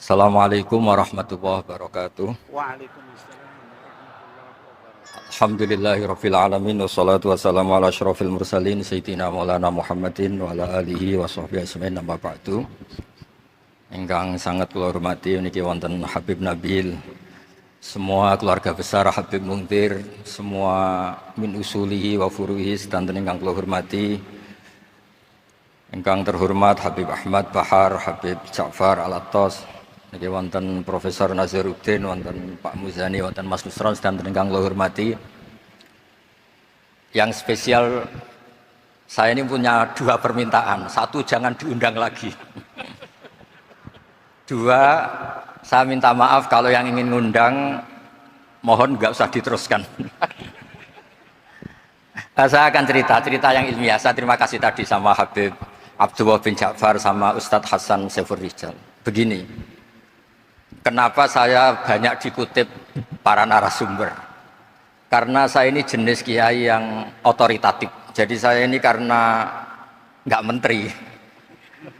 Assalamualaikum warahmatullahi wabarakatuh. Waalaikumsalam warahmatullahi wabarakatuh. Alhamdulillahirabbil alamin wassalatu wassalamu ala asyrofil mursalin sayyidina Maulana Muhammadin wa ala alihi wa sahbihi ajmain amma ba'du. Ingkang sangat kula hormati niki wonten Habib Nabil, semua keluarga besar Habib Muntir, semua min usulihi wa furuhi sedanten ingkang kula hormati. Ingkang terhormat Habib Ahmad Bahar, Habib Ja'far Al-Attas, niki wonten Profesor Nazaruddin, wonten Pak Muzani, wonten Mas Nusron sedanten ingkang kula hormati. Yang spesial, saya ini punya dua permintaan. Satu, jangan diundang lagi. Dua, saya minta maaf kalau yang ingin ngundang, mohon nggak usah diteruskan. Saya akan cerita yang ilmiah. Saya terima kasih tadi sama Habib Abdullah bin Ja'far sama Ustadz Hasan Saifur Rijal. Begini, kenapa saya banyak dikutip para narasumber? Karena saya ini jenis kiai yang otoritatif. Jadi saya ini karena nggak menteri,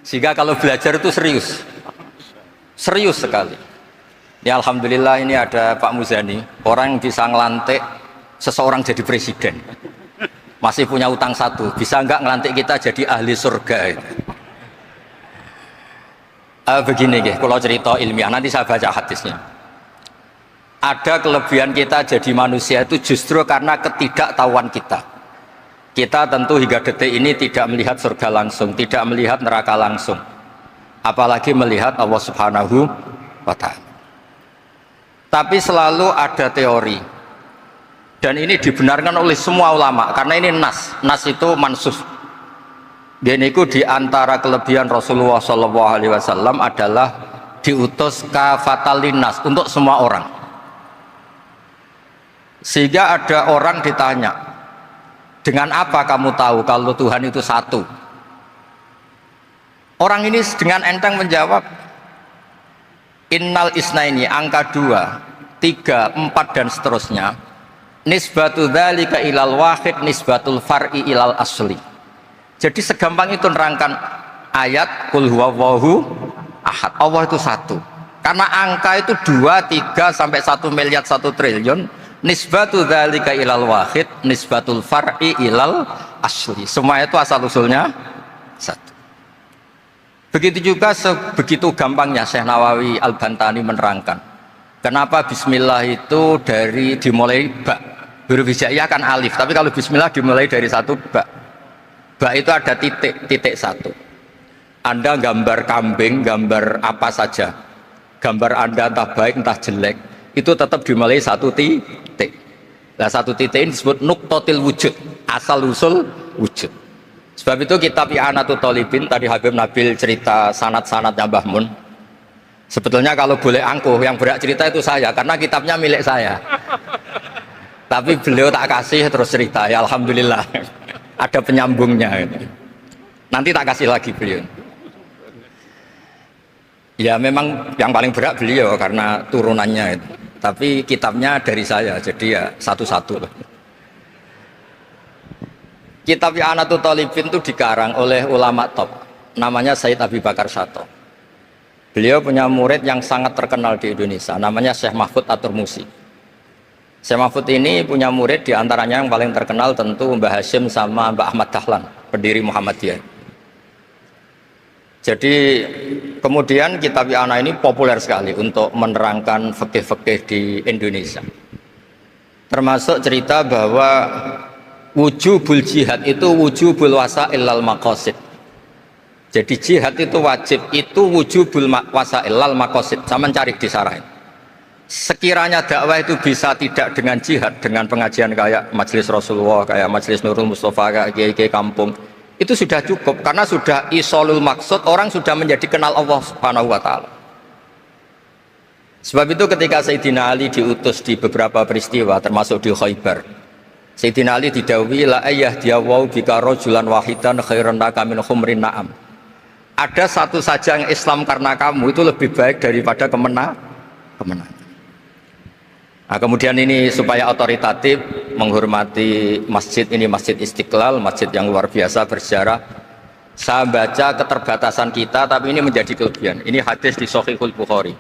sehingga kalau belajar itu serius sekali. Ya alhamdulillah ini ada Pak Muzani, orang yang bisa ngelantik seseorang jadi presiden. Masih punya utang satu, bisa nggak ngelantik kita jadi ahli surga? Begini kalau cerita ilmiah, nanti saya baca hadisnya. Ada kelebihan kita jadi manusia itu justru karena ketidaktahuan kita. Kita tentu hingga detik ini tidak melihat surga langsung, tidak melihat neraka langsung, apalagi melihat Allah Subhanahu wa Ta'ala. Tapi selalu ada teori, dan ini dibenarkan oleh semua ulama karena ini nas itu mansus. Dan itu diantara kelebihan Rasulullah SAW adalah diutus kafatal linnas, untuk semua orang. Sehingga ada orang ditanya, dengan apa kamu tahu kalau Tuhan itu satu? Orang ini dengan enteng menjawab, innal isnaini, angka 2, 3, 4 dan seterusnya, nisbatu dzalika ilal wahid nisbatul far'i ilal asli. Jadi segampang itu nerangkan ayat qul huwallahu ahad, Allah itu satu. Karena angka itu 2, 3 sampai 1 miliar 1 triliun, nisbatu dzalika ilal wahid nisbatul far'i ilal asli. Semua itu asal usulnya satu. Begitu juga begitu gampangnya Syekh Nawawi Al-Bantani menerangkan kenapa bismillah itu dimulai ba. Huruf hijaiyah kan alif, tapi kalau bismillah dimulai dari satu ba. Ba itu ada titik satu. Anda gambar kambing, gambar apa saja, gambar Anda entah baik entah jelek, itu tetap dimulai satu titik. Nah satu titik ini disebut nuqtatil wujud, asal usul wujud. Sebab itu kitab I'anatul Thalibin, tadi Habib Nabil cerita sanad-sanadnya Mbah Mun. Sebetulnya kalau boleh angkuh, yang berhak cerita itu saya, karena kitabnya milik saya. Tapi beliau tak kasih terus cerita, ya alhamdulillah. Ada penyambungnya. Nanti tak kasih lagi beliau. Ya memang yang paling berat beliau karena turunannya itu. Tapi kitabnya dari saya, jadi ya satu-satu. Kitab I'anatul Thalibin itu dikarang oleh ulama top, namanya Sayyid Abi Bakar Syato. Beliau punya murid yang sangat terkenal di Indonesia, namanya Syekh Mahfud At-Turmusi. Syekh Mahfud ini punya murid, diantaranya yang paling terkenal tentu Mbah Hashim sama Mbah Ahmad Dahlan, pendiri Muhammadiyah. Jadi kemudian kitab I'anah ini populer sekali untuk menerangkan fikih-fikih di Indonesia. Termasuk cerita bahwa wujubul jihad itu wujubul wasail lal maqasid. Jadi jihad itu wajib, itu wujubul wasail lal maqasid. Saya mencari di syarah. Sekiranya dakwah itu bisa tidak dengan jihad, dengan pengajian kayak Majelis Rasulullah, kayak Majelis Nurul Mustafa, kayak kiai-kiai kampung, itu sudah cukup karena sudah isolul maksud, orang sudah menjadi kenal Allah Subhanahu wa Ta'ala. Sebab itu ketika Sayyidina Ali diutus di beberapa peristiwa termasuk di Khaybar, Sayyidina Ali didhawuhi la ayyahdiyawu bika rajulan wahidan khairan laka min humrin na'am. Ada satu saja yang Islam karena kamu itu lebih baik daripada kemenangan. Nah, kemudian ini supaya otoritatif menghormati masjid ini, Masjid Istiqlal, masjid yang luar biasa bersejarah. Saya baca keterbatasan kita, tapi ini menjadi kelebihan. Ini hadis di Shahihul Bukhari.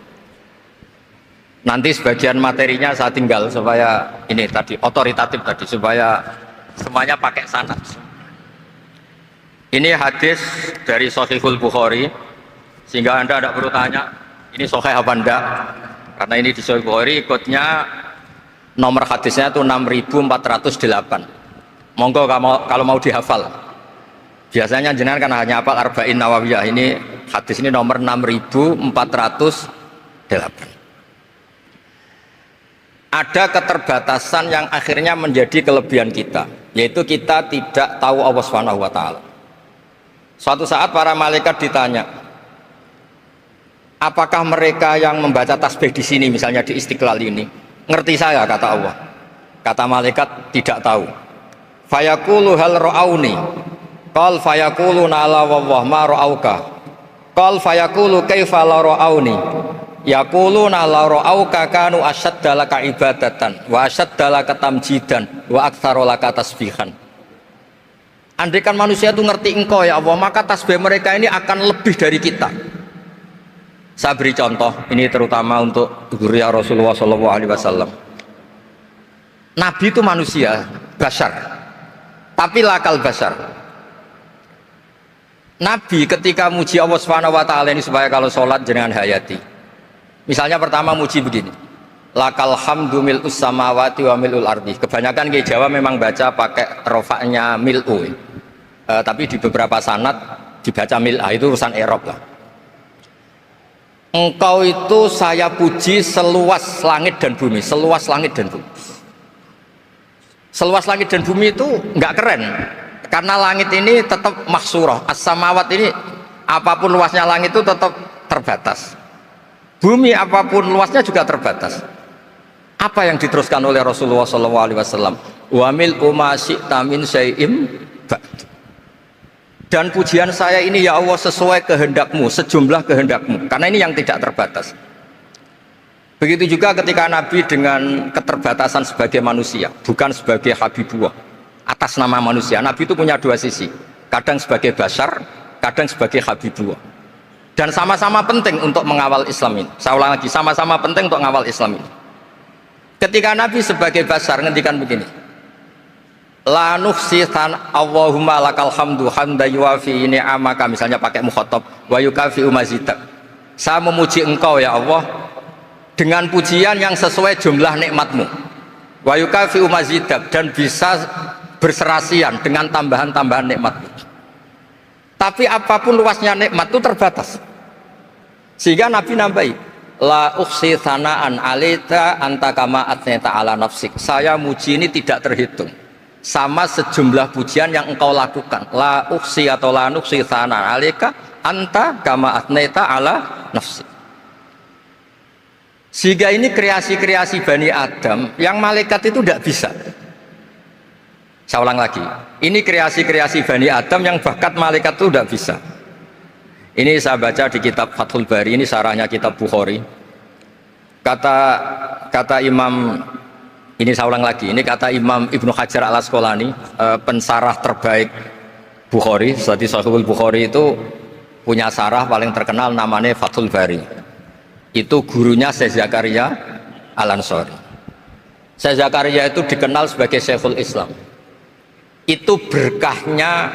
Nanti sebagian materinya saya tinggal supaya ini tadi otoritatif tadi, supaya semuanya pakai sanad. Ini hadis dari Shahihul Bukhari, sehingga Anda tidak perlu tanya ini sahih apa enggak, karena ini di Shahihul Bukhari. Ikutnya nomor hadisnya itu 6408. Monggo kalau mau dihafal. Biasanya jenengan kan hanya hafal Arba'in Nawawiyah. Ini hadis ini nomor 6408. Ada keterbatasan yang akhirnya menjadi kelebihan kita, yaitu kita tidak tahu Allah Subhanahu wa taala. Suatu saat para malaikat ditanya, apakah mereka yang membaca tasbih di sini, misalnya di Istiqlal ini, ngerti saya? Kata Allah. Kata malaikat, tidak tahu. Fayaqulu hal ra'auni. Qal fayaqulu nala wallah ma ra'auka. Qal fayaqulu kaifa la ra'auni. Yaquluna la ra'auka kanu ashadda laka ibadatan wa ashadda laka tamjidan wa aktsara laka tasbihan. Andaikan manusia itu ngerti engkau ya Allah, maka tasbih mereka ini akan lebih dari kita. Saya beri contoh, ini terutama untuk dzurriyyah Rasulullah SAW. Nabi itu manusia, bashar, tapi lakal bashar. Nabi ketika muji Allah Subhanahu wa taala ini supaya kalau sholat jenengan hayati. Misalnya pertama muji begini. Lakal hamdu mil'us samawati wa mil'ul ardi. Kebanyakan di Jawa memang baca pakai rofaknya mil'u. Tapi di beberapa sanad dibaca mil'ah, itu urusan i'rab lah. Engkau itu saya puji seluas langit dan bumi, seluas langit dan bumi. Seluas langit dan bumi itu enggak keren. Karena langit ini tetap maksurah, as-samawat ini apapun luasnya langit itu tetap terbatas. Bumi apapun luasnya juga terbatas. Apa yang diteruskan oleh Rasulullah SAW? Wa mil'u ma syi'ta min syai'im ba'd. Dan pujian saya ini ya Allah sesuai kehendakmu, sejumlah kehendakmu. Karena ini yang tidak terbatas. Begitu juga ketika Nabi dengan keterbatasan sebagai manusia, bukan sebagai Habibullah. Atas nama manusia, Nabi itu punya dua sisi, kadang sebagai bashar, kadang sebagai Habibullah, dan sama-sama penting untuk mengawal Islam ini. Saya ulang lagi, sama-sama penting untuk mengawal Islam ini. Ketika Nabi sebagai bashar ngendikan begini, la nuhsi Allahumma lakal hamdu hamda yuwafi ni'amaka, misalnya pakai mukhatab, wa yukafi mazidak. Saya memuji engkau ya Allah dengan pujian yang sesuai jumlah nikmatmu, wa yukafi mazidak, dan bisa berserasian dengan tambahan-tambahan nikmat. Tapi apapun luasnya nikmat itu terbatas. Sehingga Nabi nambahi, la ukhsi thana'an alaika anta kama athnayta ala nafsik. Saya muji ini tidak terhitung, sama sejumlah pujian yang engkau lakukan. La ukhsi atau la nukhsi thana'an alaika anta kama athnayta ala nafsik. Sehingga ini kreasi-kreasi Bani Adam yang malaikat itu tidak bisa. Saya ulang lagi, ini kreasi-kreasi Bani Adam yang bakat malaikat itu tidak bisa. Ini saya baca di kitab Fathul Bari, ini sarahnya kitab Bukhari. Kata Imam, ini saya ulang lagi, ini kata Imam Ibnu Hajar al-Asqalani, pensarah terbaik Bukhari. Jadi Sahihul Bukhari itu punya sarah paling terkenal namanya Fathul Bari. Itu gurunya Syekh Zakaria Al-Ansari. Syekh Zakaria itu dikenal sebagai Syekhul Islam. Itu berkahnya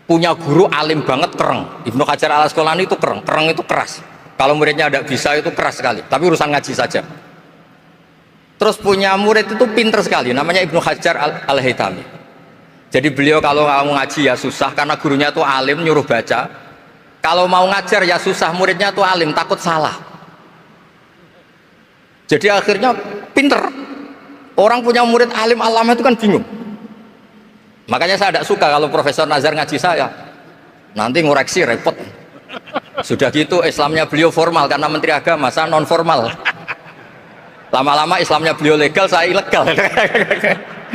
punya guru alim banget, kereng. Ibnu Hajar al-Asqalani itu kereng itu keras. Kalau muridnya tidak bisa itu keras sekali, tapi urusan ngaji saja. Terus punya murid itu pinter sekali, namanya Ibnu Hajar al-Haytami. Jadi beliau kalau mau ngaji ya susah, karena gurunya itu alim, nyuruh baca. Kalau mau ngajar ya susah, muridnya itu alim, takut salah. Jadi akhirnya pinter. Orang punya murid alim alama itu kan bingung. Makanya saya tidak suka kalau Profesor Nazar ngaji saya, nanti ngoreksi repot. Sudah gitu Islamnya beliau formal karena Menteri Agama, saya non formal. Lama-lama Islamnya beliau legal, saya ilegal.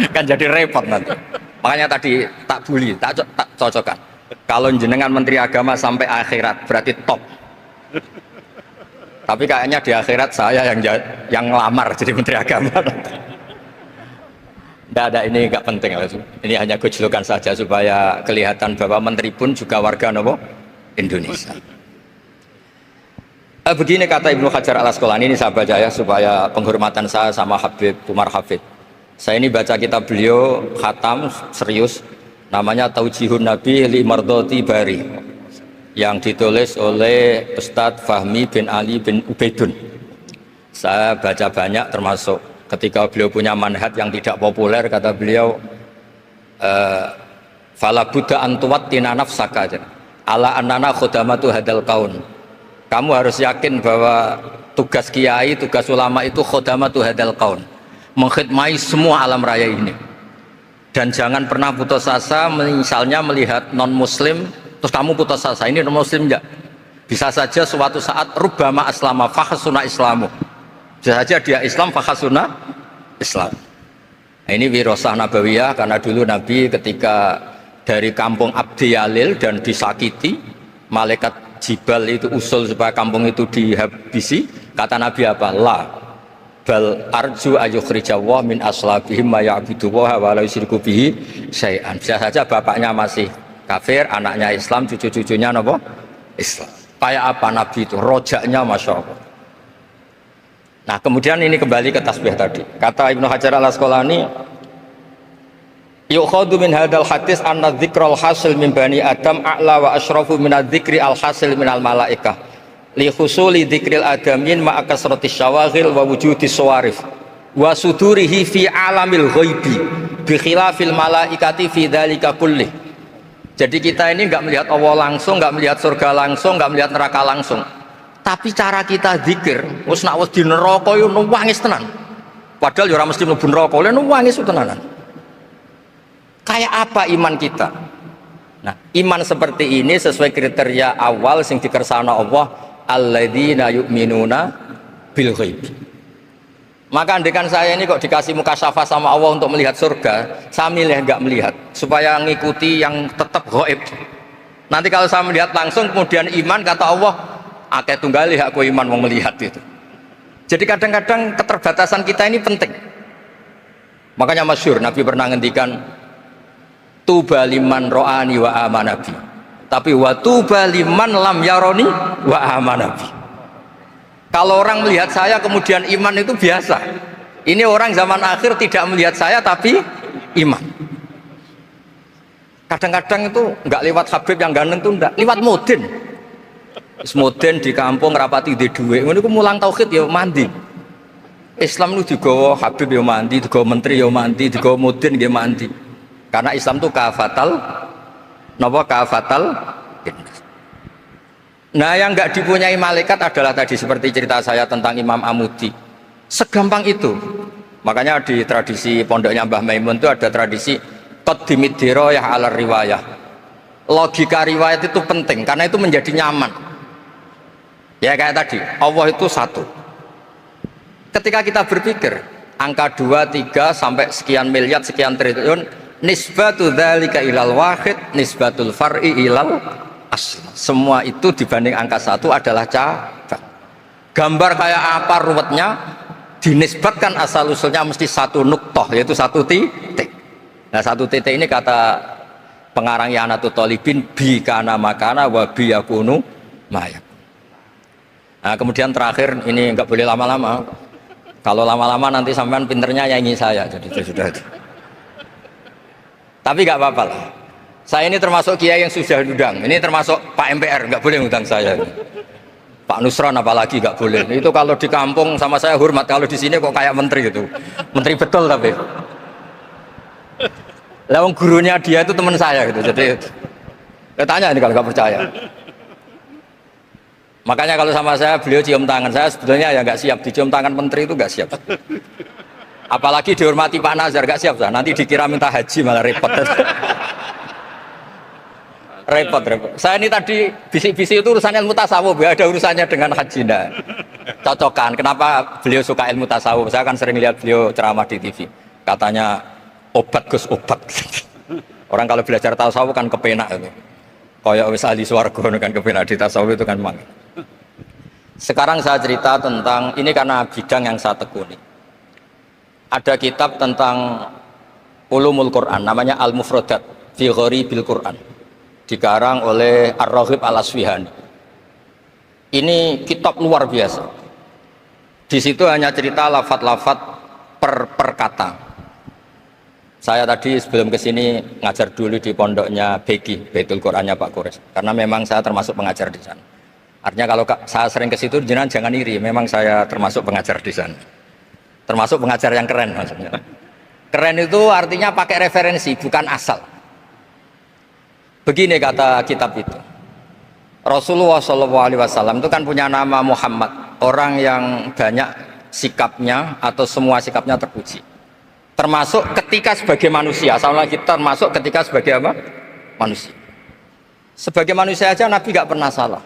Kan jadi repot nanti. Makanya tadi tak bully, tak cocokkan. Kalau jenengan Menteri Agama sampai akhirat berarti top. Tapi kayaknya di akhirat saya yang ngelamar jadi Menteri Agama. Tidak ada, ini nggak penting. Ini hanya gejolokan saja supaya kelihatan bahwa menteri pun juga warga nopo Indonesia. Begini kata Ibnu Hajar al Asqalani, ini saya baca ya supaya penghormatan saya sama Habib Umar Hafid. Saya ini baca kitab beliau khatam serius, namanya Taujihun Nabi li Mardhati Bari, yang ditulis oleh Ustadz Fahmi bin Ali bin Ubaidun. Saya baca banyak, termasuk ketika beliau punya manhaj yang tidak populer, kata beliau fala buddha antuwattina nafsaka ala annana khudamatu hadal kaun. Kamu harus yakin bahwa tugas kiai, tugas ulama itu khudamatu hadal kaun, mengkhidmati semua alam raya ini. Dan jangan pernah putus asa, misalnya melihat non muslim terus kamu putus asa, ini non muslim enggak, bisa saja suatu saat rubbama aslama fakhsuna islamu, bisa saja dia Islam fakhsuna Islam. Nah, ini wirasah nabawiyah, karena dulu Nabi ketika dari kampung Abdi Yalil dan disakiti, malaikat Jibal itu usul supaya kampung itu dihabisi, kata Nabi apa? La bal arju ayukhrijawah min aslabihim ma ya'buduwaha wa la yusyriku bihi syai'an. Bisa saja bapaknya masih kafir, anaknya Islam, cucu-cucunya apa? Islam. Kayak apa Nabi itu? Rojaknya Masya Allah. Nah kemudian ini kembali ke tasbih tadi. Kata Ibnu Hajar al Asqalani, yukhadu min hadal hadis anna dzikral hasil min bani adam a'la wa asyrafu min adzikri al hasil min al malaikah li husuli dzikril adamin ma'a kasratis syawaghil wa wujudis sawarif wa sudurihi fi alamil ghaibi bi khilafil malaikati fi dzalika kulli. Jadi kita ini enggak melihat Allah langsung, enggak melihat surga langsung, enggak melihat neraka langsung, tapi cara kita zikir wis nak wis di neraka yo nangis tenan, padahal yo ora mesti mlebu neraka, lha nangis tenanan. Kayak apa iman kita? Nah, iman seperti ini sesuai kriteria awal sing dikersana Allah, alladzina yu'minuna bil ghaib. Maka andekan saya ini kok dikasih mukasyafah sama Allah untuk melihat surga, saya milih enggak melihat supaya ngikuti yang tetap ghaib. Nanti kalau saya melihat langsung kemudian iman, kata Allah, akeh tunggali aku iman mau melihat itu. Jadi kadang-kadang keterbatasan kita ini penting. Makanya masyhur Nabi pernah ngendikan, tuba liman ro'ani wa amanabi, tapi wa tuba liman lam yaroni wa amanabi. Kalau orang melihat saya kemudian iman itu biasa. Ini orang zaman akhir tidak melihat saya tapi iman. Kadang-kadang itu enggak lewat Habib yang ganteng itu, enggak lewat Mudin. Mudin di kampung rapati di duit, ini aku mulang tauhid ya mandi. Islam itu digawa Habib ya mandi, digawa menteri ya mandi, digawa Mudin ya mandi. Karena Islam itu kafatal, napa kafatal. Nah yang nggak dipunyai malaikat adalah tadi seperti cerita saya tentang Imam Amudi. Segampang itu. Makanya di tradisi pondoknya Mbah Maimun itu ada tradisi qaddimid dirayah ala riwayah. Logika riwayat itu penting karena itu menjadi nyaman. Ya kayak tadi, Allah itu satu. Ketika kita berpikir angka 2, 3 sampai sekian miliar, sekian triliun, nisbatu dzalika ilal wahid, nisbatul far'i ilal asl. Semua itu dibanding angka 1 adalah cabang. Gambar kayak apa ruwetnya, dinisbatkan asal usulnya mesti satu nuktoh, yaitu satu titik. Nah satu titik ini kata pengarang Yanatul Thalibin, bi kana makana wa bi yakunu mayak. Nah kemudian terakhir ini nggak boleh lama-lama. Kalau lama-lama nanti sampean pinternya nyanyi saya, jadi sudah. Tapi nggak apa-apa lah. Saya ini termasuk kiai yang sudah diundang. Ini termasuk Pak MPR, nggak boleh ngundang saya. Pak Nusron apalagi nggak boleh. Itu kalau di kampung sama saya hormat, kalau di sini kok kayak menteri gitu. Menteri betul tapi. Lawang gurunya dia itu teman saya gitu. Jadi tanya ini kalau nggak percaya. Makanya kalau sama saya beliau cium tangan, saya sebetulnya ya nggak siap dicium tangan menteri itu nggak siap. Apalagi dihormati Pak Nazar nggak siap, nanti dikira minta haji malah repot. repot. Saya ini tadi bisik-bisik itu urusan ilmu tasawuf, ya ada urusannya dengan haji ndak. Cocokan. Kenapa beliau suka ilmu tasawuf? Saya kan sering lihat beliau ceramah di TV. Katanya obat Gus obat. Orang kalau belajar tasawuf kan kepenak itu. Kayak wis ahli swarga kan kepenak di tasawuf itu kan mang. Sekarang saya cerita tentang ini karena bidang yang saya tekuni. Ada kitab tentang Ulumul Quran, namanya Al-Mufradat fi Gharibil Quran, dikarang oleh Ar-Raghib Al-Asfihani. Ini kitab luar biasa. Di situ hanya cerita lafat-lafat per kata. Saya tadi sebelum kesini ngajar dulu di pondoknya Beki, Baitul Qurannya Pak Kures, karena memang saya termasuk pengajar di sana. Artinya kalau saya sering ke situ, jangan iri, memang saya termasuk pengajar di sana. Termasuk pengajar yang keren maksudnya. Keren itu artinya pakai referensi, bukan asal. Begini kata kitab itu. Rasulullah SAW itu kan punya nama Muhammad, orang yang banyak sikapnya atau semua sikapnya terpuji. Termasuk ketika sebagai manusia, sama lagi termasuk ketika sebagai apa? Manusia. Sebagai manusia aja Nabi gak pernah salah.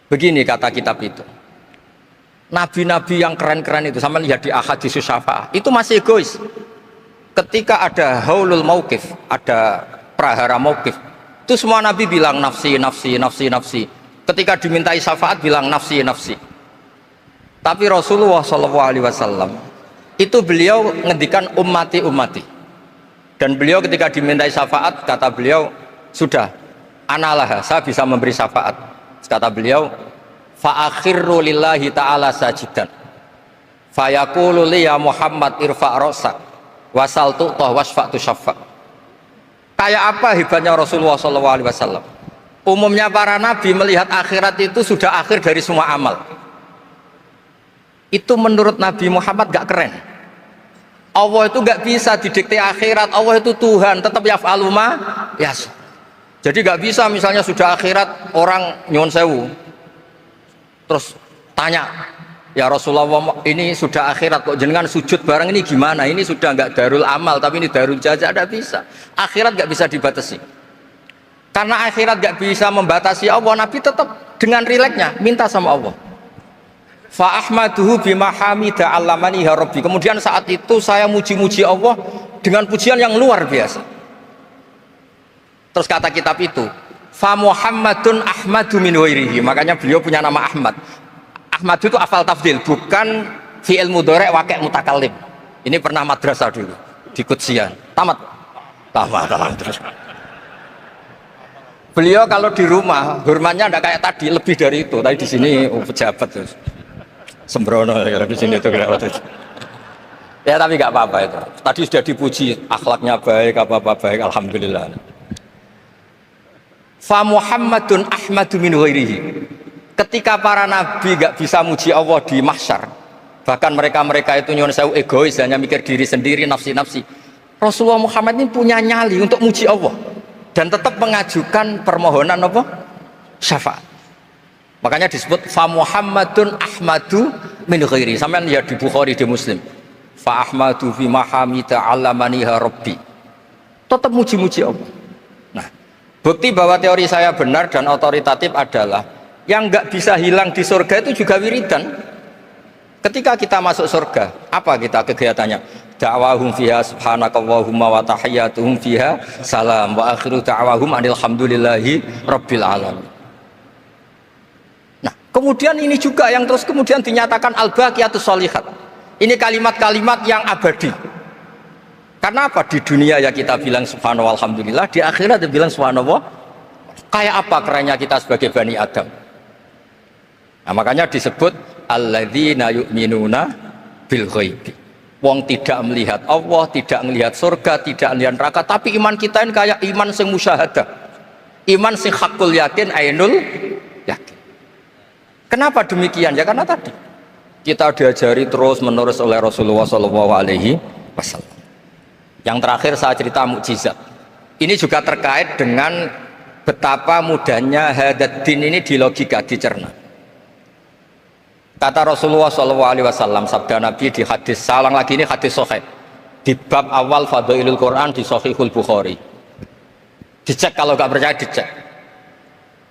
Begini kata kitab itu. Nabi-nabi yang keren-keren itu, sama lihat di Ahadits Syafa'ah, itu masih egois. Ketika ada haulul mauqif, ada prahara mauqif, itu semua Nabi bilang nafsi, nafsi, nafsi, nafsi. Ketika dimintai syafaat bilang nafsi, nafsi. Tapi Rasulullah SAW itu beliau ngendikan ummati, ummati. Dan beliau ketika dimintai syafaat, kata beliau, sudah, analah, saya bisa memberi syafaat. Kata beliau, fa'akhirru lillahi ta'ala sajidan fayaqulu li ya Muhammad irfa' ra'sak wasal tu'tah wasfa'tu syaffa'. Kayak apa hebatnya Rasulullah SAW? Umumnya para nabi melihat akhirat itu sudah akhir dari semua amal. Itu menurut Nabi Muhammad gak keren. Allah itu gak bisa didikte akhirat. Allah itu Tuhan, tetap yaf'alu ma yasha. Jadi gak bisa misalnya sudah akhirat orang nyuwun sewu terus tanya, ya Rasulullah ini sudah akhirat kok jenengan sujud bareng ini gimana? Ini sudah nggak darul amal tapi ini darul jaza. Tidak bisa. Akhirat nggak bisa dibatasi. Karena akhirat nggak bisa membatasi Allah, Nabi tetap dengan rileksnya minta sama Allah. Fa ahmaduhu bima hamida 'allamani ya Rabbi. Kemudian saat itu saya muji-muji Allah dengan pujian yang luar biasa. Terus kata kitab itu, fa Muhammadun Ahmadu min wairihi. Makanya beliau punya nama Ahmad. Ahmad itu afal tafdil, bukan fi'il mudhari' waqi' mutakallim. Ini pernah madrasah dulu di Kutsian. Tamat terus. Beliau kalau di rumah hormatnya tidak kayak tadi, lebih dari itu. Tadi di sini pejabat terus. Sembrono ya di sini itu kira-kira. Ya tapi nggak apa-apa itu. Tadi sudah dipuji, akhlaknya baik, apa-apa baik, alhamdulillah. Fa Muhammadun Ahmadu min ghairihi. Ketika para nabi gak bisa muji Allah di mahsyar, bahkan mereka itu nyuwun sewu egois, hanya mikir diri sendiri, nafsi-nafsi. Rasulullah Muhammad ini punya nyali untuk muji Allah dan tetap mengajukan permohonan apa? Syafaat. Makanya disebut fa Muhammadun Ahmadu min ghairihi. Sampeyan lihat di Bukhari, di Muslim. Fa Ahmadu fi mahamida 'allamaniha Rabbi. Tetap muji-muji Allah. Bukti bahwa teori saya benar dan otoritatif adalah yang nggak bisa hilang di surga itu juga wiridan. Ketika kita masuk surga, apa kita kegiatannya? Da'wahum fiha subhanakallahumma wa tahiyyatuhum fiha salam wa akhiru da'wahum alhamdulillahi rabbil alamin. Nah, kemudian ini juga yang terus kemudian dinyatakan al-baqiyatus sholihat. Ini kalimat-kalimat yang abadi. Karena apa? Di dunia ya kita bilang subhanallah alhamdulillah, di akhirat dia bilang subhanallah. Kayak apa kerennya kita sebagai Bani Adam? Nah, makanya disebut alladzina yu'minuna bil ghaibi. Wong tidak melihat Allah, tidak melihat surga, tidak melihat neraka, tapi iman kita ini kayak iman sing musyahadah. Iman sing hakul yakin, ainul yakin. Kenapa demikian? Ya karena tadi kita diajari terus menerus oleh Rasulullah SAW. Yang terakhir saya cerita mukjizat. Ini juga terkait dengan betapa mudahnya hadat din ini di logika, dicerna. Kata Rasulullah SAW, sabda Nabi di hadis, salang lagi ini hadis sahih di bab awal Fadailul Quran di Sahihul Bukhari. Dicek kalau gak percaya dicek.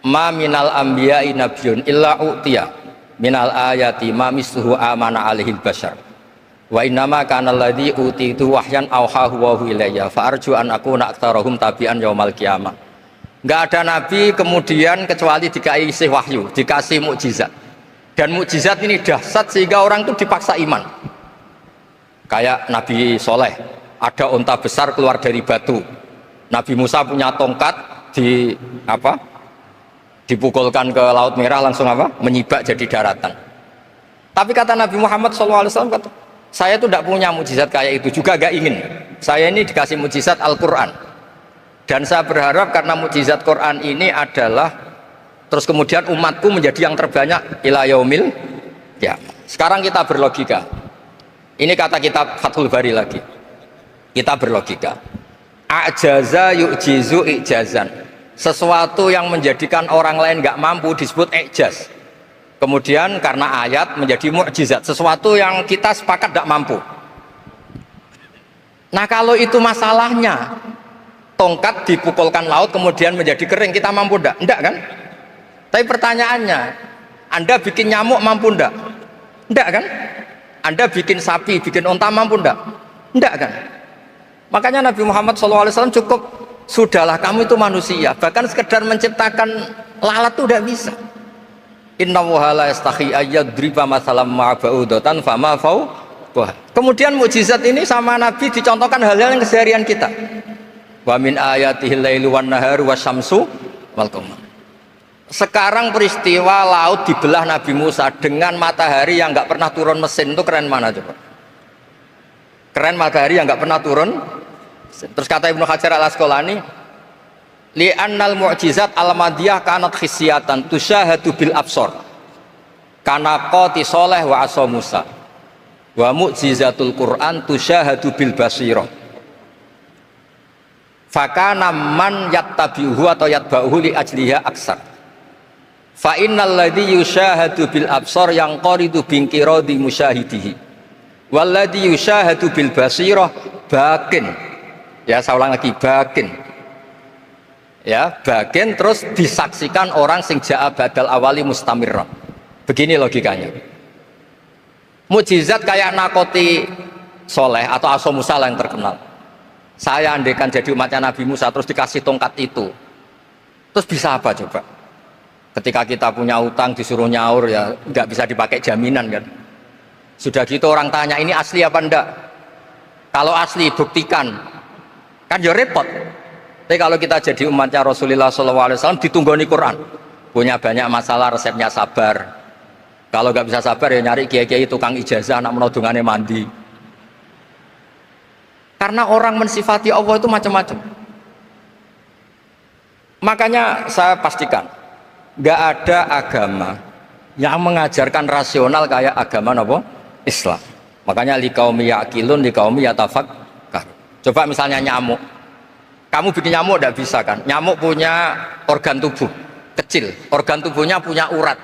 Ma minal anbiya'i nabiyyun illa u'tiya minal ayati ma misluhu amana alaihil bashar. Wa innama kana alladzi utitu wahyan auhahu wa ilayya fa arju an akuna aktsarahum tabi'an yaumal qiyamah. Enggak ada nabi kemudian kecuali dikasih wahyu, dikasih mukjizat. Dan mukjizat ini dahsyat sehingga orang itu dipaksa iman. Kayak Nabi Soleh, ada unta besar keluar dari batu. Nabi Musa punya tongkat di apa? Dipukulkan ke Laut Merah langsung apa? Menyibak jadi daratan. Tapi kata Nabi Muhammad SAW, kata, saya itu tidak punya mukjizat kayak itu, juga gak ingin. Saya ini dikasih mukjizat Al-Quran. Dan saya berharap karena mukjizat Quran ini adalah terus kemudian umatku menjadi yang terbanyak ila yaumil ya. Sekarang kita berlogika. Ini kata kitab Fathul Bari lagi. Kita berlogika. A'jaza yu'jizu i'jazan. Sesuatu yang menjadikan orang lain nggak mampu disebut i'jaz. Kemudian karena ayat menjadi mukjizat. Sesuatu yang kita sepakat tidak mampu. Nah kalau itu masalahnya, tongkat dipukulkan laut kemudian menjadi kering, kita mampu enggak? Enggak kan? Tapi pertanyaannya, Anda bikin nyamuk mampu enggak? Enggak kan? Anda bikin sapi, bikin unta mampu enggak? Enggak kan? Makanya Nabi Muhammad SAW cukup, sudahlah kamu itu manusia, bahkan sekedar menciptakan lalat itu udah bisa. Inna wahala yastahi ayyadriba masalam ma'ba'udatan fama fawqaha. Kemudian mukjizat ini sama Nabi dicontohkan hal-hal yang keseharian kita. Wa min ayatihil lailu wan naharu wasyamsu wal qamar. Sekarang peristiwa laut dibelah Nabi Musa dengan matahari yang nggak pernah turun mesin, itu keren mana coba? Keren matahari yang nggak pernah turun. Terus kata Ibnu Hajar al Asqalani, li'annal mu'jizat al-madiyah kanat khisyatan tusyahadu bil absor. Kana qati soleh wa asa Musa. Wa mu'jizatul Qur'an tusyahadu bil basirah. Fakana man yattabi'uhu atau yatba'uhu li ajliha aksar. Fa innal ladzi yusyahadu bil absar yang qaridu binqiradi musyahidihi. Wal ladzi yusyahadu bil basirah bakin. Ya saya ulang lagi, bakin. Ya, bakin terus disaksikan orang sing ja'a badal awali mustamirra. Begini logikanya. Mukjizat kayak nakoti Soleh atau Asa Musa yang terkenal. Saya andaikan jadi umatnya Nabi Musa terus dikasih tongkat itu, terus bisa apa coba? Ketika kita punya utang disuruh nyaur ya nggak bisa dipakai jaminan kan. Sudah gitu orang tanya ini asli apa enggak? Kalau asli buktikan, kan ya repot. Tapi kalau kita jadi umatnya Rasulullah SAW ditunggoni Quran, punya banyak masalah resepnya sabar. Kalau nggak bisa sabar ya nyari kiai-kiai tukang ijazah anak menodongannya mandi. Karena orang mensifati Allah itu macam-macam. Makanya saya pastikan nggak ada agama yang mengajarkan rasional kayak agama apa? Islam. Makanya liqaumi yaqilun liqaumi yatafakkar. Coba misalnya nyamuk. Kamu bikin nyamuk tidak bisa kan? Nyamuk punya organ tubuh kecil, organ tubuhnya punya urat.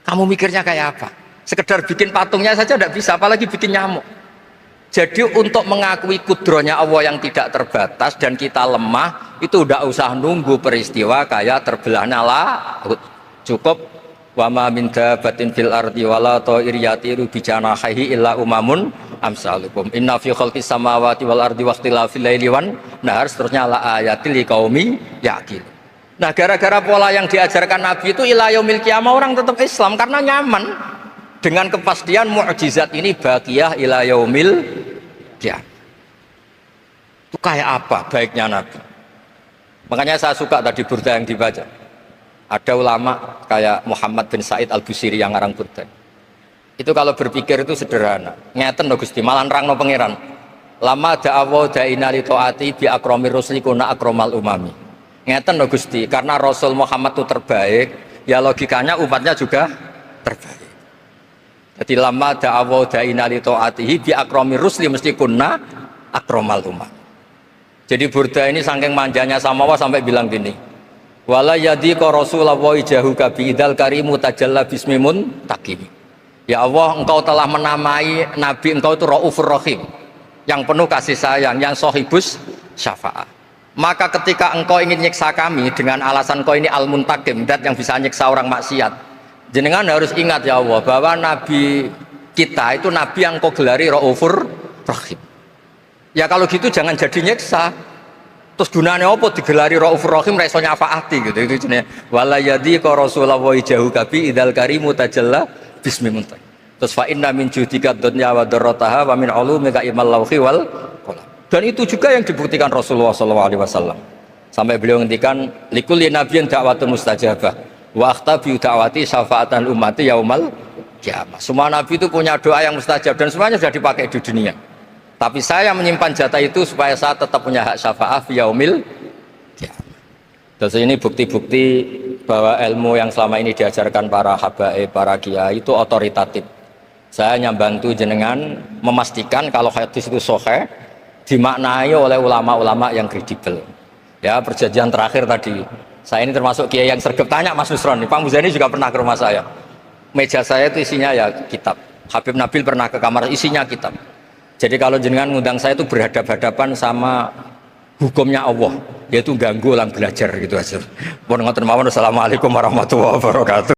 Kamu mikirnya kayak apa? Sekedar bikin patungnya saja tidak bisa, apalagi bikin nyamuk. Jadi untuk mengakui kudronya Allah yang tidak terbatas dan kita lemah, itu udah usah nunggu peristiwa kayak terbelahnya laut. Cukup wa ma min dabbatin fil ardi wala ta'ir yatiru bi janahihi illa umamun amsalukum inna fi khalqis samawati wal ardi wakhtilafil laili wan nahar, seterusnya la ayatil liqaumi yaqil. Nah, gara-gara pola yang diajarkan Nabi itu ila yaumil qiyamah orang tetap Islam karena nyaman dengan kepastian mukjizat ini baqiyah ila yaumil qiyamah. Itu kayak apa baiknya Nabi? Makanya saya suka tadi burda yang dibaca. Ada ulama kayak Muhammad bin Said Al-Busiri yang ngarang burda. Itu kalau berpikir itu sederhana. Ngeten lho Gusti, malah nerangno pangeran. Lama da'awa da'ina li ta'ati bi akramir rusli kuna akramal umami. Ngeten lho Gusti, karena Rasul Muhammad itu terbaik, ya logikanya umatnya juga terbaik. Jadi lama da'awa da'ina li ta'atihi bi akramir rusli mesti kuna akramal umami. Jadi burda ini saking manjanya sama Allah sampai bilang gini. Wala yadhiqa Rasulullah jahuka biidal karimu tajalla bismimun takim. Ya Allah, engkau telah menamai Nabi engkau itu Raufur Rahim, yang penuh kasih sayang, yang sohibus syafaat. Maka ketika engkau ingin nyiksa kami dengan alasan engkau ini al-muntakim, dat yang bisa nyiksa orang maksiat, jenengan harus ingat ya Allah bahwa Nabi kita itu Nabi yang engkau gelari Raufur Rahim. Ya kalau gitu jangan jadi nyiksa. Terus gunanya apa digelari Raufur Rahim reso nyafaati gitu. Itu jenenge wala yadhiqa Rasulullah jahuka bi idal karimu tajalla bismimun. Terus fa inna min judika dunya wa darrataha wa min ulumika ilmal lawhi wal qalam. Dan itu juga yang dibuktikan Rasulullah SAW. Sampai beliau ngendikan likulli nabiyyin da'watun mustajabah wa akhtabi da'wati syafaatan ummati yaumal kiamah. Semua nabi itu punya doa yang mustajab dan semuanya sudah dipakai di dunia. Tapi saya menyimpan jatah itu supaya saya tetap punya hak syafaat fi yaumil kiamah. Terus ini bukti-bukti bahwa ilmu yang selama ini diajarkan para habaib, para kiai itu otoritatif. Saya hanya bantu jenengan memastikan kalau hadis itu sahih dimaknai oleh ulama-ulama yang kredibel. Ya, perjanjian terakhir tadi. Saya ini termasuk kiai yang sergap tanya Mas Nusron. Pak Muzani juga pernah ke rumah saya. Meja saya itu isinya ya kitab. Habib Nabil pernah ke kamar isinya kitab. Jadi kalau jenengan ngundang saya itu berhadap-hadapan sama hukumnya Allah, yaitu ganggu orang belajar gitu aja. Assalamualaikum warahmatullahi wabarakatuh.